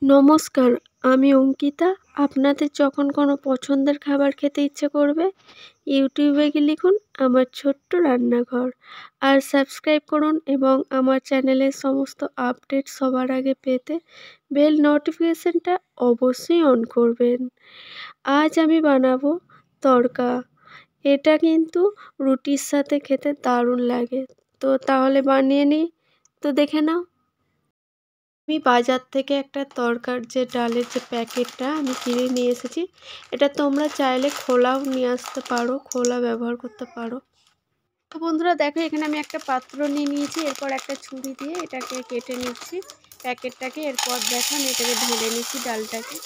নমস্কার, আমি অঙ্কিতা। আপনাদের যখন কোনো পছন্দের খাবার খেতে ইচ্ছে করবে, ইউটিউবে গিয়ে লিখুন আমার ছোট্ট রান্নাঘর আর সাবস্ক্রাইব করুন এবং আমার চ্যানেলের সমস্ত আপডেট সবার আগে পেতে বেল নোটিফিকেশনটা অবশ্যই অন করবেন। আজ আমি বানাবো তড়কা। এটা কিন্তু রুটির সাথে খেতে দারুণ লাগে। তো তাহলে বানিয়ে নিই। তো দেখে নাও। আমি বাজার থেকে একটা তড়কার যে ডালের যে প্যাকেটটা আমি কিনে নিয়ে এসেছি। এটা তোমরা চাইলে খোলাও নিয়ে আসতে পারো, খোলা ব্যবহার করতে পারো। তো বন্ধুরা দেখো, এখানে আমি একটা পাত্র নিয়ে নিয়েছি। এরপর একটা ছুরি দিয়ে এটাকে কেটে নিচ্ছি প্যাকেটটাকে। এরপর দেখো আমি এটাকে ঢেলে নিচ্ছি ডালটাকে।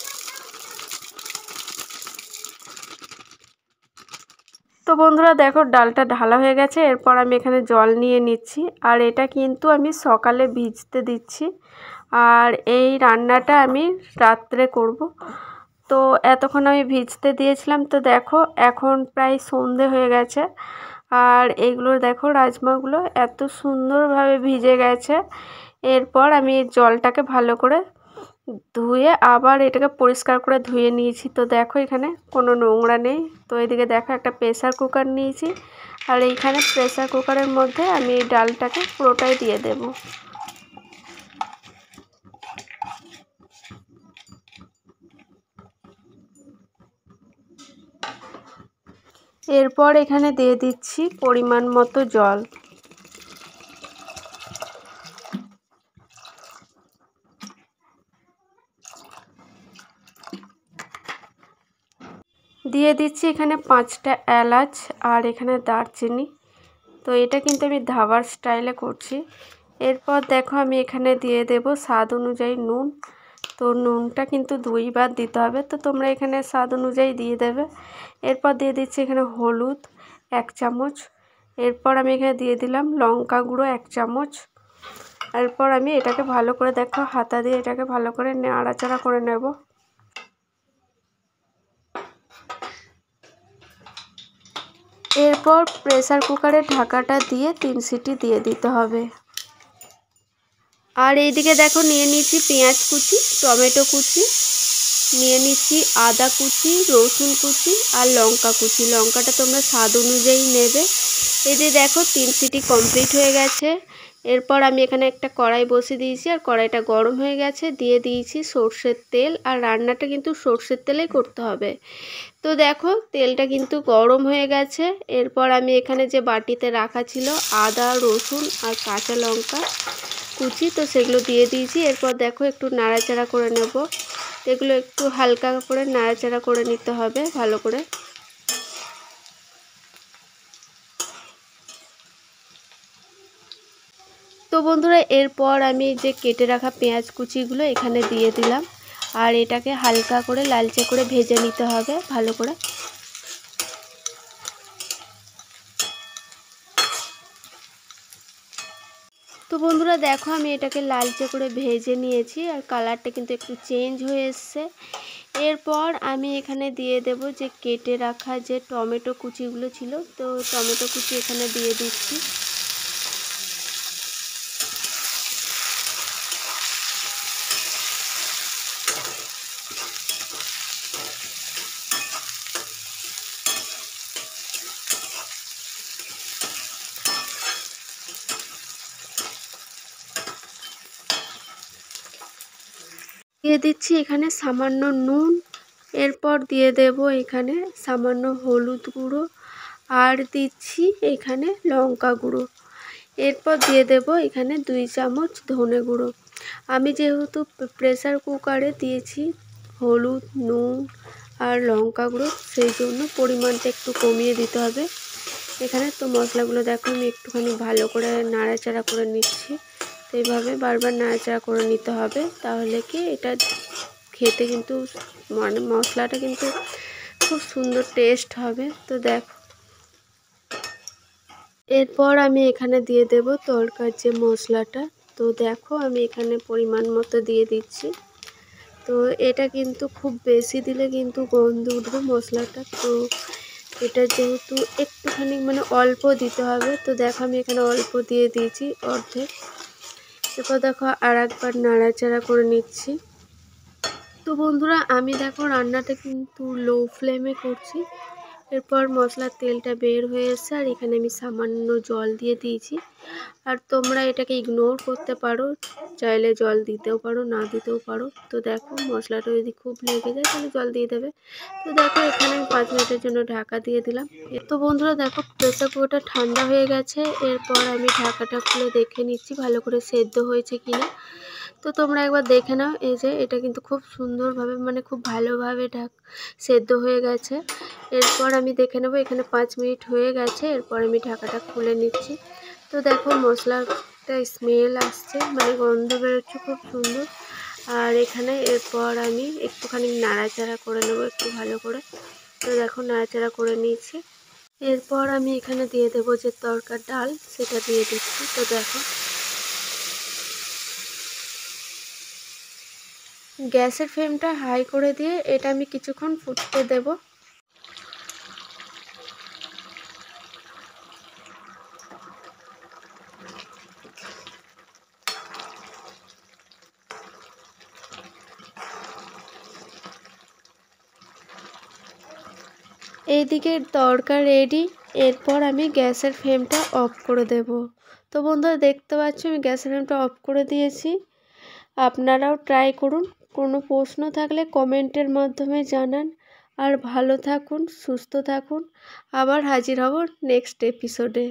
তো বন্ধুরা দেখো, ডালটা ঢালা হয়ে গেছে। এরপর আমি এখানে জল নিয়ে নিচ্ছি। আর এটা কিন্তু আমি সকালে ভিজতে দিচ্ছি। আর এই রান্নাটা আমি রাত্রে করব। তো এতক্ষণ আমি ভিজতে দিয়েছিলাম। তো দেখো এখন প্রায় সন্ধে হয়ে গেছে। আর এইগুলো দেখো, রাজমাগুলো এত সুন্দরভাবে ভিজে গেছে। এরপর আমি এই জলটাকে ভালো করে ধুয়ে আবার এটাকে পরিষ্কার করে ধুয়ে নিয়েছি। তো দেখো এখানে কোনো নোংরা নেই। তো এদিকে দেখো একটা প্রেসার কুকার নিয়েছি। আর এইখানে প্রেসার কুকারের মধ্যে আমি এই ডালটাকে পুরোটাই দিয়ে দেব। এরপর এখানে দিয়ে দিচ্ছি পরিমাণ মতো জল। দিয়ে দিচ্ছি এখানে 5টা এলাচ আর এখানে দারচিনি। তো এটা কিন্তু আমি ধাবার স্টাইলে করছি। এরপর দেখো আমি এখানে দিয়ে দেব স্বাদ অনুযায়ী নুন। তো নুনটা কিন্তু 2বার দিতে হবে। তো তোমরা এখানে স্বাদ অনুযায়ী দিয়ে দেবে। এরপর দিয়ে দিচ্ছি এখানে হলুদ 1 চামচ। এরপর আমি এখানে দিয়ে দিলাম লঙ্কা গুঁড়ো 1 চামচ। এরপর আমি এটাকে ভালো করে দেখো হাতা দিয়ে এটাকে ভালো করে নাড়াচাড়া করে নেব। এরপর প্রেসার কুকারের ঢাকাটা দিয়ে 3 সিটি দিয়ে দিতে হবে। আর এইদিকে দেখো নিয়ে নিচ্ছি পেঁয়াজ কুচি, টমেটো কুচি, নিয়ে নিচ্ছি আদা কুচি, রসুন কুচি আর লঙ্কা কুচি। লঙ্কাটা তোমরা স্বাদ অনুযায়ী নেবে। এই যে দেখো 3 সিটি কমপ্লিট হয়ে গেছে। এরপর আমি এখানে একটা কড়াই বসিয়ে দিয়েছি আর কড়াইটা গরম হয়ে গেছে। দিয়ে দিয়েছি সর্ষের তেল। আর রান্নাটা কিন্তু সর্ষের তেলেই করতে হবে। তো দেখো তেলটা কিন্তু গরম হয়ে গেছে। এরপর আমি এখানে যে বাটিতে রাখা ছিল আদা, রসুন আর কাঁচা লঙ্কা কুচি, তো সেগুলো দিয়ে দিয়েছি। এরপর দেখো একটু নাড়াচাড়া করে নেব। এগুলো একটু হালকা করে নাড়াচাড়া করে নিতে হবে ভালো করে। তো বন্ধুরা এরপর আমি যে কেটে রাখা পেঁয়াজ কুচিগুলো এখানে দিয়ে দিলাম। আর এটাকে হালকা করে লালচে করে ভেজে নিতে হবে ভালো করে। তো বন্ধুরা দেখো আমি এটাকে লালচে করে ভেজে নিয়েছি আর কালারটা কিন্তু একটু চেঞ্জ হয়ে এসছে। এরপর আমি এখানে দিয়ে দেব যে কেটে রাখা যে টমেটো কুচিগুলো ছিল। তো টমেটো কুচি এখানে দিয়ে দিচ্ছি। দিয়ে দিচ্ছি এখানে সামান্য নুন। এরপর দিয়ে দেব এখানে সামান্য হলুদ গুঁড়ো আর দিচ্ছি এখানে লঙ্কা গুঁড়ো। এরপর দিয়ে দেব এখানে 2 চামচ ধনে গুঁড়ো। আমি যেহেতু প্রেসার কুকারে দিয়েছি হলুদ, নুন আর লঙ্কা গুঁড়ো, সেই জন্য পরিমাণটা একটু কমিয়ে দিতে হবে এখানে। তো মশলাগুলো দেখো আমি একটুখানি ভালো করে নাড়াচাড়া করে নিচ্ছি। তো এইভাবে বারবার নাড়াচাড়া করে নিতে হবে, তাহলে কি এটা খেতে কিন্তু মানে মশলাটা কিন্তু খুব সুন্দর টেস্ট হবে। তো দেখো এরপর আমি এখানে দিয়ে দেব তড়কার যে মশলাটা। তো দেখো আমি এখানে পরিমাণ মতো দিয়ে দিচ্ছি। তো এটা কিন্তু খুব বেশি দিলে কিন্তু গন্ধ উঠবে মশলাটা। তো এটা যেহেতু একটুখানি মানে অল্প দিতে হবে। তো দেখো আমি এখানে অল্প দিয়ে দিয়েছি অর্ধেক। এরপর দেখো আর একবার নাড়াচাড়া করে নিচ্ছি। তো বন্ধুরা আমি দেখো রান্নাটা কিন্তু লো ফ্লেমে করছি। এরপর মশলার তেলটা বের হয়ে এসেছে আর এখানে আমি সামান্য জল দিয়ে দিয়েছি। আর তোমরা এটাকে ইগনোর করতে পারো, চাইলে জল দিতেও পারো না দিতেও পারো। তো দেখো মশলাটা যদি খুব লেগে যায় তাহলে জল দিয়ে দেবে। তো দেখো এখানে আমি 5 মিনিটের জন্য ঢাকা দিয়ে দিলাম। তো বন্ধুরা দেখো প্রেসার কুকারটা ঠান্ডা হয়ে গেছে। এরপর আমি ঢাকাটা খুলে দেখে নিচ্ছি ভালো করে সেদ্ধ হয়েছে কিনা। তো তোমরা একবার দেখে নাও, এই যে এটা কিন্তু খুব সুন্দরভাবে মানে খুব ভালোভাবে সেদ্ধ হয়ে গেছে। এরপর আমি দেখে নেবো এখানে 5 মিনিট হয়ে গেছে। এরপর আমি ঢাকাটা খুলে নিচ্ছি। তো দেখো মশলাটা স্মেল আসছে, মানে গন্ধ বেরোচ্ছে খুব সুন্দর। আর এখানে এরপর আমি একটুখানি নাড়াচাড়া করে নেবো একটু ভালো করে। তো দেখো নাড়াচাড়া করে নিয়েছি। এরপর আমি এখানে দিয়ে দেবো যে তরকার ডাল, সেটা দিয়ে দিচ্ছি। তো দেখো গ্যাসের ফ্লেমটা হাই করে দিয়ে এটা আমি কিছুক্ষণ ফুটতে দেব। এইদিকে তড়কা রেডি। এরপর আমি গ্যাসের ফ্লেমটা অফ করে দেব। তো বন্ধুরা দেখতে পাচ্ছ আমি গ্যাসের ফ্লেমটা অফ করে দিয়েছি। আপনারাও ট্রাই করুন। কোনো প্রশ্ন থাকলে কমেন্টের মাধ্যমে জানান। আর ভালো থাকুন, সুস্থ থাকুন। আবার হাজির হব নেক্সট এপিসোডে।